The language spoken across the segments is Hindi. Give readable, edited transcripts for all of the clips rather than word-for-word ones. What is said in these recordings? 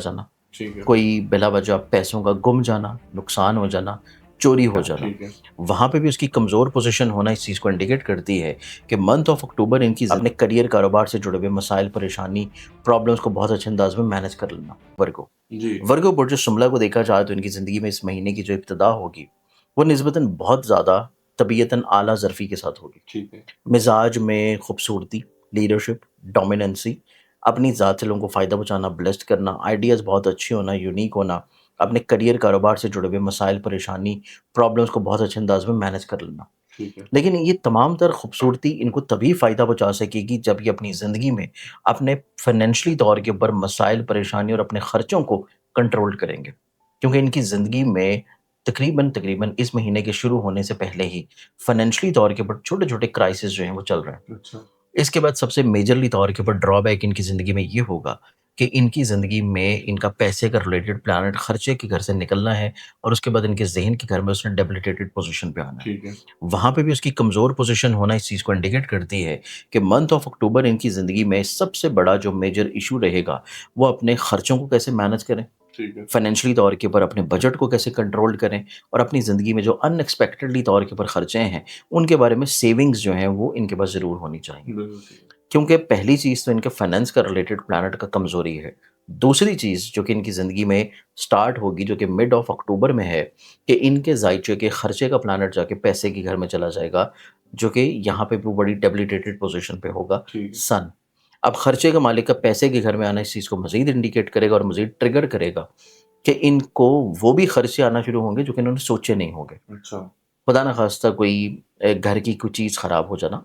जाना, ठीक है, कोई बिला वजह पैसों का गुम जाना, नुकसान हो जाना, चोरी हो जाना। ठीक है, वहाँ पे भी उसकी कमज़ोर पोज़ीशन होना इस चीज़ को इंडिकेट करती है कि मंथ ऑफ अक्टूबर इनकी अपने करियर कारोबार से जुड़े हुए मसाइल, परेशानी, प्रॉब्लम्स को बहुत अच्छे अंदाज़ में मैनेज कर लेना। वर्गो, जी, वर्गो बुर्ज शुमला को देखा जाए तो इनकी ज़िंदगी में इस महीने की जो इब्तिदा होगी, वो निस्बतन बहुत ज़्यादा तबीयतन आला ज़रफ़ी के साथ होगी। ठीक है, मिज़ाज में खूबसूरती, लीडरशिप, डोमिनेंसी, अपनी ज़ात से लोगों को फ़ायदा पहुँचाना, ब्लेस्ड करना, आइडियाज़ बहुत अच्छे होना, यूनिक होना, अपने करियर कारोबार से जुड़े हुए मसाइल, परेशानी, प्रॉब्लम्स को बहुत अच्छे अंदाज़ में मैनेज कर लेना। ठीक है, लेकिन ये तमाम तर खूबसूरती इनको तभी फ़ायदा पहुँचा सकेगी जब ये अपनी ज़िंदगी में अपने फ़ाइनेंशियली तौर के ऊपर मसाइल, परेशानी और अपने खर्चों को कंट्रोल करेंगे। क्योंकि इनकी ज़िंदगी में तकरीबन इस महीने के शुरू होने से पहले ही फ़ाइनेंशियली तौर के ऊपर छोटे-छोटे क्राइसिस जो हैं वो चल रहे हैं। अच्छा, इसके बाद सबसे मेजरली तौर के ऊपर ड्रॉबैक इनकी ज़िंदगी में ये होगा कि इनकी ज़िंदगी में इनका पैसे का रिलेटेड प्लानेट खर्चे के घर से निकलना है और उसके बाद इनके ज़हन के घर में उसने डेबिलिटेटेड पोज़ीशन पे आना है। ठीक है, वहाँ पे भी उसकी कमज़ोर पोज़ीशन होना इस चीज़ को इंडिकेट करती है कि मंथ ऑफ अक्टूबर इनकी ज़िंदगी में सबसे बड़ा जो मेजर इश्यू रहेगा, वो अपने खर्चों को कैसे मैनेज करें, ठीक है, फाइनेंशियली तौर के ऊपर अपने बजट को कैसे कंट्रोल करें और अपनी ज़िंदगी में जो अनएक्सपेक्टेडली तौर के ऊपर खर्चे हैं, उनके बारे में सेविंग्स जो हैं, वो इनके पास ज़रूर होनी चाहिए। बिल्कुल सही है। क्योंकि पहली चीज़ तो इनके फाइनेंस का रिलेटेड प्लैनेट का कमज़ोरी है। दूसरी चीज़ जो कि इनकी ज़िंदगी में स्टार्ट होगी जो कि मिड ऑफ अक्टूबर में है कि इनके ज़ायचे के खर्चे का प्लैनेट जाके पैसे के घर में चला जाएगा, जो कि यहाँ पे भी बड़ी डेबिलिटेटेड पोज़ीशन पे होगा, ठीक है, सन। अब खर्चे का मालिक का पैसे के घर में आना इस चीज़ को मज़ीद इंडिकेट करेगा और मज़ीद ट्रिगर करेगा कि इनको वो भी खर्चे आना शुरू होंगे जो कि इन्होंने सोचे नहीं होंगे। अच्छा, खुदा ना ख़ास्ता कोई घर की कोई चीज़ ख़राब हो जाना,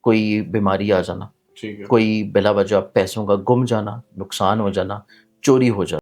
कोई बीमारी आ जाना, ठीक है। कोई बिला वजह पैसों का गुम जाना, नुकसान हो जाना, चोरी हो जाना।